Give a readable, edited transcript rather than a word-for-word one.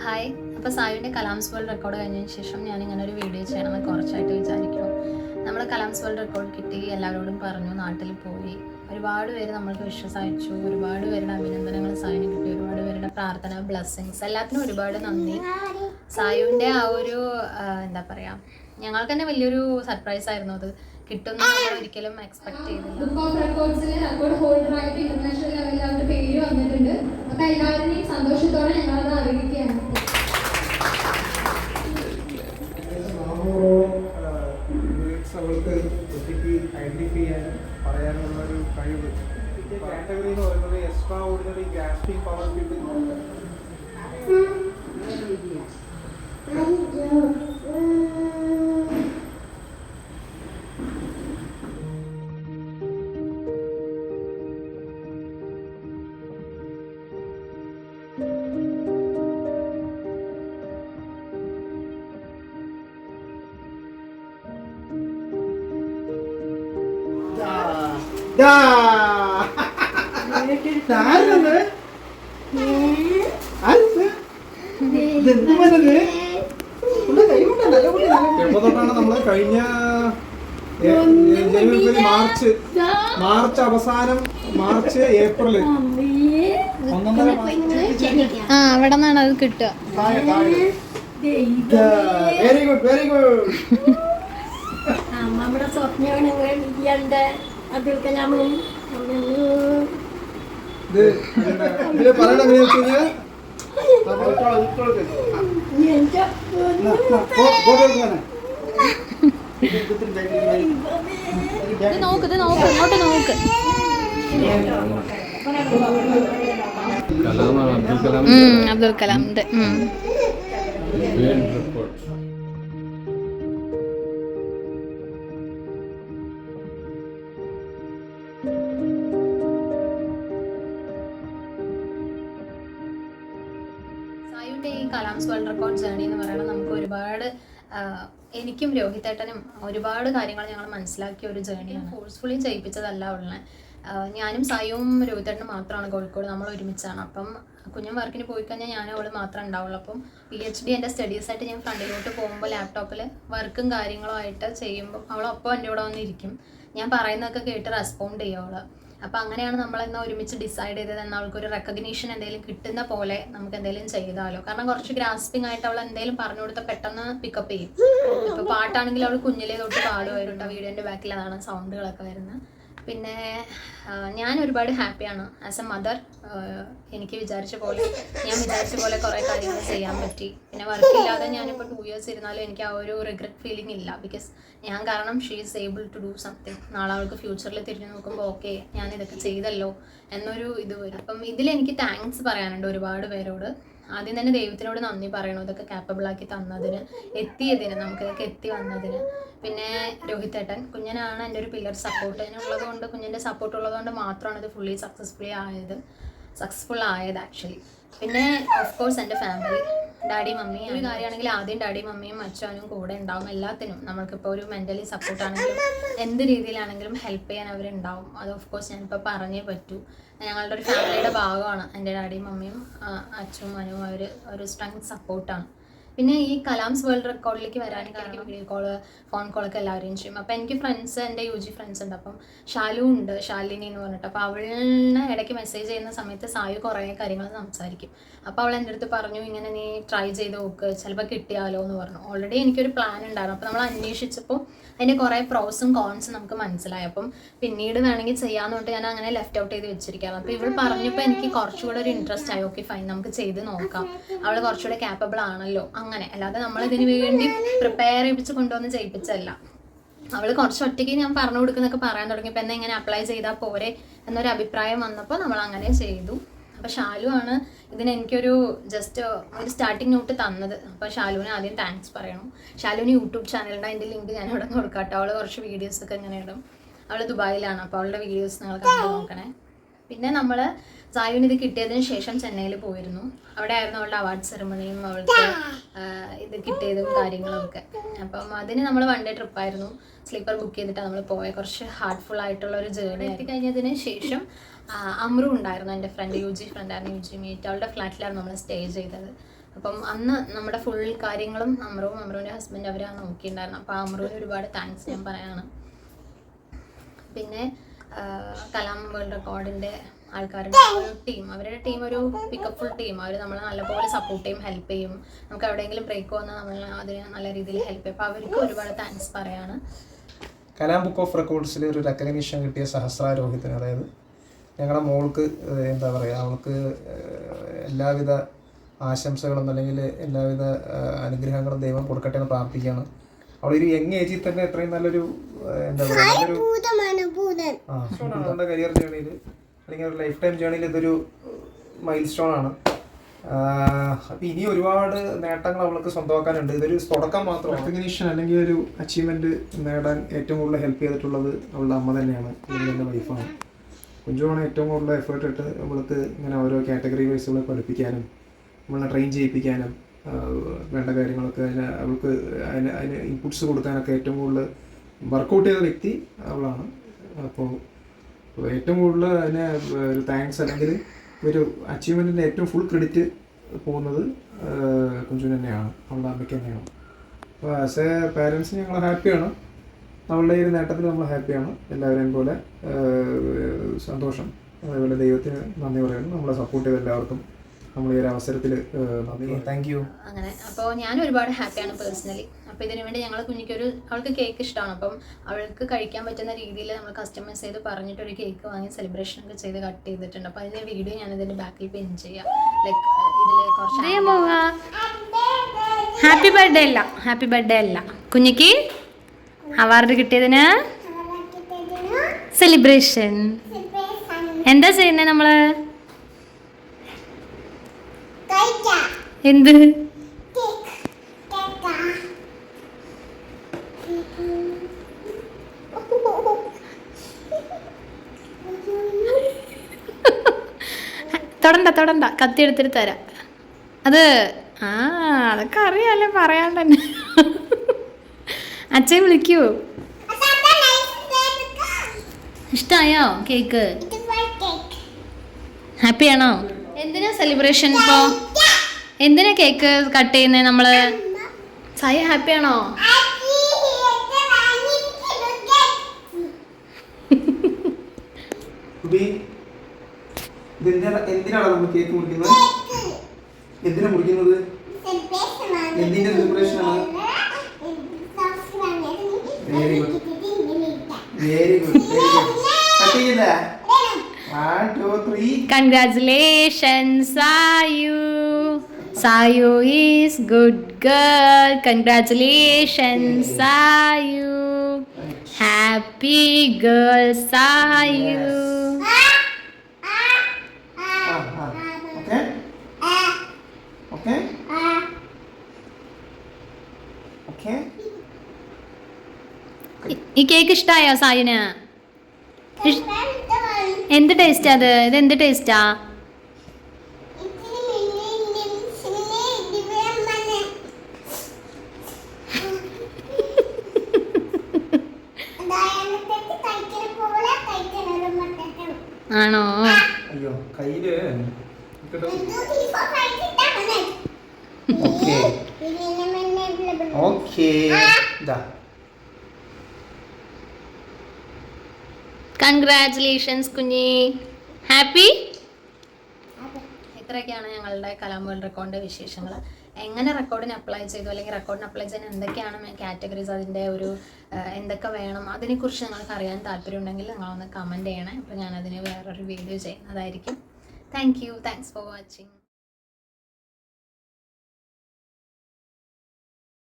Hi, അപ്പോൾ സായുവിൻ്റെ Kalam's world record കഴിഞ്ഞതിന് ശേഷം ഞാനിങ്ങനെ ഒരു വീഡിയോ ചെയ്യണമെന്ന് കുറച്ചായിട്ട് വിചാരിക്കുന്നു. നമ്മൾ കലാംസ് വേൾഡ് റെക്കോർഡ് കിട്ടി, എല്ലാവരോടും പറഞ്ഞു, നാട്ടിൽ പോയി. ഒരുപാട് പേര് നമ്മൾക്ക് വിഷസ് അയച്ചു, ഒരുപാട് പേരുടെ അഭിനന്ദനങ്ങൾ സായുവിന് കിട്ടി, ഒരുപാട് പേരുടെ പ്രാർത്ഥന, ബ്ലെസ്സിങ്സ്, എല്ലാത്തിനും ഒരുപാട് നന്ദി. സായുവിൻ്റെ ആ ഒരു എന്താ പറയുക, ഞങ്ങൾക്ക് തന്നെ വലിയൊരു സർപ്രൈസ് ആയിരുന്നു അത്. കിട്ടുമെന്ന് നമ്മൾ ഒരിക്കലും എക്സ്പെക്ട് ചെയ്തില്ല. ബുക്ക് ഓഫ് റെക്കോർഡ്സിൽ റെക്കോർഡ് ഹോൾഡറായിട്ട് ഇന്റർനാഷണൽ ലെവലിൽ അവരുടെ പേര് വന്നിട്ടുണ്ട്. അപ്പോൾ എല്ലാവരെയും സന്തോഷത്തോടെ ഞങ്ങളത് അറിയിക്കുകയാണ്. അവൾക്ക് ഒറ്റയ്ക്ക് ഐഡന്റിഫൈ ചെയ്യാനും പറയാനുള്ള ഒരു കഴിവ്. കാറ്റഗറി എന്ന് പറയുന്നത് എക്സ്ട്രാ ഓർഡിനറി ഗ്രാസ്പിംഗ് പവർ കിട്ടുന്നുണ്ട്. ചെറുപ്പത്തൊട്ടാണ് നമ്മൾ കഴിഞ്ഞ ജനുവരി മാർച്ച് അവസാനം, മാർച്ച് ഏപ്രിൽ 1.5 മാസം അവിടെ നിന്നാണ് അത് കിട്ടുക. Very good, very good. നമ്മുടെ സ്വപ്നമാണ് ഇയാളുടെ അബ്ദുൽ കലാമും ഇതില് പറയണ നോക്ക്, ഇങ്ങോട്ട് നോക്ക്. അബ്ദുൽ കലാമിന്റെ സായുവിൻ്റെ ഈ കലാംസ് വേൾഡ് റെക്കോർഡ് ജേർണി എന്ന് പറയുന്നത് നമുക്ക് ഒരുപാട്, എനിക്കും രോഹിതേട്ടനും ഒരുപാട് കാര്യങ്ങൾ ഞങ്ങൾ മനസ്സിലാക്കിയ ഒരു ജേർണിയാണ്. ഫോഴ്സ്ഫുള്ളി ചെയ്യിപ്പിച്ചതല്ല ഉള്ളത്. ഞാനും സായുവും രോഹിതേട്ടനും മാത്രമാണ് കോഴിക്കോട്, നമ്മൾ ഒരുമിച്ചാണ്. അപ്പം കുഞ്ഞും വർക്കിന് പോയി കഴിഞ്ഞാൽ ഞാനും അവൾ മാത്രമേ ഉണ്ടാവുള്ളൂ. അപ്പം PhD എൻ്റെ സ്റ്റഡീസായിട്ട് ഞാൻ ഫ്രണ്ടിലോട്ട് പോകുമ്പോൾ ലാപ്ടോപ്പിൽ വർക്കും കാര്യങ്ങളും ആയിട്ട് ചെയ്യുമ്പോൾ അവളൊപ്പം എൻ്റെ കൂടെ വന്നിരിക്കും. ഞാൻ പറയുന്നതൊക്കെ കേട്ട് റെസ്പോണ്ട് ചെയ്യും അവൾ. അപ്പോൾ അങ്ങനെയാണ് നമ്മളെന്നാൽ ഒരുമിച്ച് ഡിസൈഡ് ചെയ്തത്, എന്നാൽ അവൾക്കൊരു റെക്കഗ്നീഷൻ എന്തെങ്കിലും കിട്ടുന്ന പോലെ നമുക്ക് എന്തെങ്കിലും ചെയ്താലോ. കാരണം കുറച്ച് ഗ്രാസ്പിംഗ് ആയിട്ട് അവൾ എന്തെങ്കിലും പറഞ്ഞു കൊടുത്താൽ പെട്ടെന്ന് പിക്കപ്പ് ചെയ്യും. ഇപ്പോൾ പാട്ടാണെങ്കിൽ അവൾ കുഞ്ഞിലേ തൊട്ട് പാടുമായിരുന്നു. വീഡിയോൻ്റെ ബാക്കിൽ അതാണ് സൗണ്ടുകളൊക്കെ വരുന്നത്. പിന്നെ ഞാൻ ഒരുപാട് ഹാപ്പിയാണ് ആസ് എ മദർ. എനിക്ക് വിചാരിച്ച പോലെ കുറേ കാര്യങ്ങൾ ചെയ്യാൻ പറ്റി. പിന്നെ വർക്കില്ലാതെ ഞാനിപ്പോൾ 2 years ഇരുന്നാലും എനിക്ക് ആ ഒരു റിഗ്രറ്റ് ഫീലിംഗ് ഇല്ല. ബിക്കോസ് ഞാൻ കാരണം she is able to do something. നാളെ അവൾക്ക് ഫ്യൂച്ചറിൽ തിരിഞ്ഞു നോക്കുമ്പോൾ ഓക്കെ ഞാനിതൊക്കെ ചെയ്തല്ലോ എന്നൊരു ഇത് വരും. അപ്പം ഇതിലെനിക്ക് താങ്ക്സ് പറയാനുണ്ട് ഒരുപാട് പേരോട്. ആദ്യം തന്നെ ദൈവത്തിനോട് നന്ദി പറയണം, ഇതൊക്കെ ക്യാപ്പബിളാക്കി തന്നതിന്, എത്തിയതിന്, നമുക്കിതൊക്കെ എത്തി വന്നതിന്. പിന്നെ രോഹിതേട്ടൻ, കുഞ്ഞനാണ് എൻ്റെ ഒരു പില്ലർ സപ്പോർട്ട്. അതിനുള്ളതുകൊണ്ട്, കുഞ്ഞിൻ്റെ സപ്പോർട്ട് ഉള്ളതുകൊണ്ട് മാത്രമാണ് ഇത് ഫുള്ളി സക്സസ്ഫുൾ ആയത് ആക്ച്വലി. പിന്നെ ഓഫ് കോഴ്സ് എൻ്റെ ഫാമിലി, ഡാഡി മമ്മി. ഒരു കാര്യമാണെങ്കിൽ ആദ്യം ഡാഡി മമ്മിയും അച്ഛനും കൂടെ ഉണ്ടാവും എല്ലാത്തിനും. നമ്മൾക്കിപ്പോൾ ഒരു മെൻ്റലി സപ്പോർട്ടാണെങ്കിലും എന്ത് രീതിയിലാണെങ്കിലും ഹെൽപ്പ് ചെയ്യാൻ അവരുണ്ടാവും. അത് ഓഫ് കോഴ്സ് ഞാനിപ്പോൾ പറഞ്ഞേ പറ്റൂ. ഞങ്ങളുടെ ഒരു ഫാമിലിയുടെ ഭാഗമാണ് എൻ്റെ ഡാഡിയും മമ്മിയും അച്ഛനും മനുവും. അവർ ഒരു സ്ട്രെങ്ത് സപ്പോർട്ടാണ്. പിന്നെ ഈ കലാംസ് വേൾഡ് റെക്കോർഡിലേക്ക് വരാനും കാരണം വീഡിയോ കോള്, ഫോൺ കോളൊക്കെ എല്ലാവരെയും ചെയ്യും. അപ്പോൾ എനിക്ക് ഫ്രണ്ട്സ്, എൻ്റെ UG ഫ്രണ്ട്സ് ഉണ്ട്. അപ്പം ഷാലു ഉണ്ട്, ശാലിനി എന്ന് പറഞ്ഞിട്ട്. അപ്പോൾ അവളിനെ ഇടയ്ക്ക് മെസ്സേജ് ചെയ്യുന്ന സമയത്ത് സായു കുറേ കാര്യങ്ങൾ സംസാരിക്കും. അപ്പോൾ അവൾ എൻ്റെ അടുത്ത് പറഞ്ഞു, ഇങ്ങനെ നീ ട്രൈ ചെയ്ത് നോക്ക്, ചിലപ്പോൾ കിട്ടിയാലോ എന്ന് പറഞ്ഞു. ഓൾറെഡി എനിക്കൊരു പ്ലാൻ ഉണ്ടായിരുന്നു. അപ്പോൾ നമ്മൾ അന്വേഷിച്ചപ്പോൾ അതിൻ്റെ കുറേ പ്രോസും കോൺസും നമുക്ക് മനസ്സിലായി. അപ്പം പിന്നീട് വേണമെങ്കിൽ ചെയ്യാമെന്ന് പറഞ്ഞിട്ട് ഞാൻ അങ്ങനെ ലെഫ്റ്റ് ഔട്ട് ചെയ്ത് വെച്ചിരിക്കുകയാണ്. അപ്പോൾ ഇവൾ പറഞ്ഞപ്പോൾ എനിക്ക് കുറച്ചുകൂടെ ഒരു ഇൻട്രസ്റ്റ് ആയി. ഓക്കെ ഫൈൻ, നമുക്ക് ചെയ്ത് നോക്കാം, അവൾ കുറച്ചുകൂടെ ക്യാപ്പബിൾ ആണല്ലോ. അങ്ങനെ അല്ലാതെ നമ്മളിതിന് വേണ്ടി പ്രിപ്പയർ ചെയ്യിപ്പിച്ച് കൊണ്ടുവന്ന് ചെയ്യിപ്പിച്ചല്ല. അവൾ കുറച്ച് ഒറ്റയ്ക്ക് ഞാൻ പറഞ്ഞു കൊടുക്കുന്നൊക്കെ പറയാൻ തുടങ്ങിയപ്പോൾ എന്നാൽ ഇങ്ങനെ അപ്ലൈ ചെയ്താൽ പോരെ എന്നൊരു അഭിപ്രായം വന്നപ്പോൾ നമ്മൾ അങ്ങനെ ചെയ്തു. അപ്പോൾ ഷാലു ആണ് ഇതിന് എനിക്കൊരു ജസ്റ്റ് ഒരു സ്റ്റാർട്ടിങ് നോട്ട് തന്നത്. അപ്പോൾ ഷാലുവിന് ആദ്യം താങ്ക്സ് പറയണം. ഷാലുവിന് യൂട്യൂബ് ചാനലുണ്ട്, അതിൻ്റെ ലിങ്ക് ഞാൻ ഇവിടെ കൊടുക്കാം കേട്ടോ. അവൾ കുറച്ച് വീഡിയോസൊക്കെ ഇങ്ങനെ ഇടും. അവൾ ദുബായിലാണ്, അപ്പോൾ അവളുടെ വീഡിയോസ് നിങ്ങൾ കണ്ടു നോക്കണേ. പിന്നെ നമ്മൾ സായുവിന് ഇത് കിട്ടിയതിന് ശേഷം ചെന്നൈയിൽ പോയിരുന്നു. അവിടെ ആയിരുന്നു അവളുടെ അവാർഡ് സെറമണിയും അവൾക്ക് ഇത് കിട്ടിയതും കാര്യങ്ങളും ഒക്കെ. അപ്പം അതിന് നമ്മൾ 1 ഡേ ട്രിപ്പായിരുന്നു. സ്ലീപ്പർ ബുക്ക് ചെയ്തിട്ടാണ് നമ്മൾ പോയത്. കുറച്ച് ഹാർട്ട്ഫുൾ ആയിട്ടുള്ള ഒരു ജേർണി. എത്തിക്കഴിഞ്ഞതിന് ശേഷം അമ്രു ഉണ്ടായിരുന്നു, എൻ്റെ ഫ്രണ്ട്, UG ഫ്രണ്ടായിരുന്നു, UG മീറ്റ്. അവളുടെ ഫ്ലാറ്റിലാണ് നമ്മൾ സ്റ്റേ ചെയ്തത്. അപ്പം അന്ന് നമ്മുടെ ഫുൾ കാര്യങ്ങളും അമ്രുവിൻ്റെ ഹസ്ബൻഡ് അവരാണ് നോക്കിയിട്ടുണ്ടായിരുന്നത്. അപ്പോൾ അമ്രുവിന് ഒരുപാട് താങ്ക്സ് ഞാൻ പറയാണ്. പിന്നെ കലാം വേൾഡ് റെക്കോർഡിൻ്റെ ആൾക്കാരുടെ ഒരു ടീം, അവരുടെ ടീം ഒരു പിക്കപ്പ്ഫുൾ ടീം. അവർ നമ്മളെ നല്ലപോലെ സപ്പോർട്ട് ചെയ്യും, ഹെൽപ്പ് ചെയ്യും. നമുക്ക് എവിടെയെങ്കിലും ബ്രേക്ക് വന്നാൽ നമ്മൾ അതിന് നല്ല രീതിയിൽ ഹെൽപ്പ് ചെയ്യും. അപ്പോൾ അവർക്ക് ഒരുപാട് താങ്ക്സ് പറയാണ്. കലാം ബുക്ക് ഓഫ് റെക്കോർഡ്സിൽ ഒരു റെക്കഗ്നീഷൻ കിട്ടിയ സഹസ്ര രോഹിത്തിന്, അതായത് ഞങ്ങളുടെ മോൾക്ക് എന്താ പറയുക, അവൾക്ക് എല്ലാവിധ ആശംസകളും അല്ലെങ്കിൽ എല്ലാവിധ അനുഗ്രഹങ്ങളും ദൈവം കൊടുക്കട്ടെ എന്ന് പ്രാർത്ഥിക്കുകയാണ്. അവളൊരു യങ് ഏജിൽ തന്നെ എത്രയും നല്ലൊരു എന്താ പറയുക, സ്വന്തം കരിയർ ജേണിയിൽ അല്ലെങ്കിൽ ഒരു ലൈഫ് ടൈം ജേണിയിൽ ഇതൊരു മൈൽ സ്റ്റോൺ ആണ്. അപ്പം ഇനി ഒരുപാട് നേട്ടങ്ങൾ അവൾക്ക് സ്വന്തമാക്കാനുണ്ട്. ഇതൊരു തുടക്കം മാത്രം. റെക്കഗ്നീഷൻ അല്ലെങ്കിൽ ഒരു അച്ചീവ്മെൻറ്റ് നേടാൻ ഏറ്റവും കൂടുതൽ ഹെൽപ്പ് ചെയ്തിട്ടുള്ളത് അവളുടെ അമ്മ തന്നെയാണ്, അല്ലെങ്കിൽ എൻ്റെ വൈഫാണ്. കുഞ്ചുവാണ് ഏറ്റവും കൂടുതൽ എഫേർട്ട് ഇട്ട് അവൾക്ക് ഇങ്ങനെ ഓരോ കാറ്റഗറി വൈസുകളെ പഠിപ്പിക്കാനും നമ്മളെ ട്രെയിൻ ചെയ്യിപ്പിക്കാനും വേണ്ട കാര്യങ്ങളൊക്കെ അവൾക്ക് അതിന് ഇൻപുട്സ് കൊടുക്കാനൊക്കെ ഏറ്റവും കൂടുതൽ വർക്കൗട്ട് ചെയ്ത വ്യക്തി അവളാണ്. അപ്പോൾ ഏറ്റവും കൂടുതൽ അതിന് ഒരു താങ്ക്സ് അല്ലെങ്കിൽ ഒരു അച്ചീവ്മെൻറ്റിൻ്റെ ഏറ്റവും ഫുൾ ക്രെഡിറ്റ് പോകുന്നത് കുഞ്ചുവിന് തന്നെയാണ്, അവളുടെ അമ്മയ്ക്ക് തന്നെയാണ്. അപ്പോൾ ആസ് എ പാരൻസ് ഞങ്ങൾ ഹാപ്പിയാണ്, നമ്മളുടെ ഈ ഒരു നേട്ടത്തിൽ നമ്മൾ ഹാപ്പിയാണ്. എല്ലാവരെയും പോലെ സന്തോഷം. അതേപോലെ ദൈവത്തിന് നന്ദി പറയുന്നു. നമ്മളെ സപ്പോർട്ട് ചെയ്ത എല്ലാവർക്കും നമ്മൾ ഈ ഒരു അവസരത്തിൽ നന്ദി. Thank you. അങ്ങനെ അപ്പോൾ ഞാൻ ഒരുപാട് ഹാപ്പിയാണ് പേഴ്സണലി. അപ്പോൾ ഇതിനു വേണ്ടി ഞങ്ങൾ കുഞ്ഞിക്കൊരു, അവൾക്ക് കേക്ക് ഇഷ്ടമാണ്, അപ്പം അവൾക്ക് കഴിക്കാൻ പറ്റുന്ന രീതിയിൽ നമ്മൾ കസ്റ്റമൈസ് ചെയ്ത് പറഞ്ഞിട്ടൊരു കേക്ക് വാങ്ങി സെലിബ്രേഷൻ ഒക്കെ ചെയ്ത് കട്ട് ചെയ്തിട്ടുണ്ട്. അപ്പോൾ അതിൻ്റെ വീഡിയോ ഞാൻ ഇതിൻ്റെ ബാക്കിൽ പിൻ ചെയ്യാം. ലൈക്ക് ഇതിൽ കുറച്ച് ഹാപ്പി ബർത്ത്ഡേ അല്ല കുഞ്ഞിക്ക് അവാർഡ് കിട്ടിയതിന് സെലിബ്രേഷൻ. എന്താ ചെയ്യുന്നത് നമ്മള്? എന്ത്? തൊടണ്ട കത്തി എടുത്തിട്ട് തരാം. അത് അതൊക്കെ അറിയാലേ, പറയാൻ തന്നെ. അച്ഛൻ വിളിക്കൂ. ഇഷ്ടായോ കേക്ക്? ഹാപ്പിയാണോ? എന്തിനാ സെലിബ്രേഷൻ ഇപ്പോ? എന്തിനാ കേക്ക് കട്ട് ചെയ്യുന്നത് നമ്മള്? സായി ഹാപ്പിയാണോ? എന്തിനാണ് നമ്മൾ കേക്ക് മുറിക്കുന്നത്? എന്തിനാ മുറിക്കുന്നത്? എന്തിന്റെ സെലിബ്രേഷൻ ആണ്? Very good. കട്ട് ചെയ്യല്ലേ? 1 2 3. Congratulations, Sayu is good girl. Congratulations, Sayu. Happy girl, Sayu. Okay. Okay. ഈ കേക്ക് ഇഷ്ടായോ സായുന്? എന്ത് ടേസ്റ്റാ അത്? ഇത് എന്ത് ടേസ്റ്റാ? ആണോ? അയ്യോ കയ്യില്. ഓക്കേ. കൺഗ്രാറ്റുലേഷൻസ് കുഞ്ഞി. ഹാപ്പി? ഇത്രയൊക്കെയാണ് ഞങ്ങളുടെ കലാം വേൾഡ് റെക്കോർഡിൻ്റെ വിശേഷങ്ങൾ. എങ്ങനെ റെക്കോർഡിന് അപ്ലൈ ചെയ്തു, അല്ലെങ്കിൽ റെക്കോർഡിന് അപ്ലൈ ചെയ്യാൻ എന്തൊക്കെയാണ് കാറ്റഗറീസ്, അതിൻ്റെ ഒരു എന്തൊക്കെ വേണം, അതിനെക്കുറിച്ച് നിങ്ങൾക്ക് അറിയാൻ താല്പര്യമുണ്ടെങ്കിൽ നിങ്ങളൊന്ന് കമൻറ്റ് ചെയ്യണേ. അപ്പോൾ ഞാനതിന് വേറൊരു വീഡിയോ ചെയ്യുന്നതായിരിക്കും. Thanks for watching.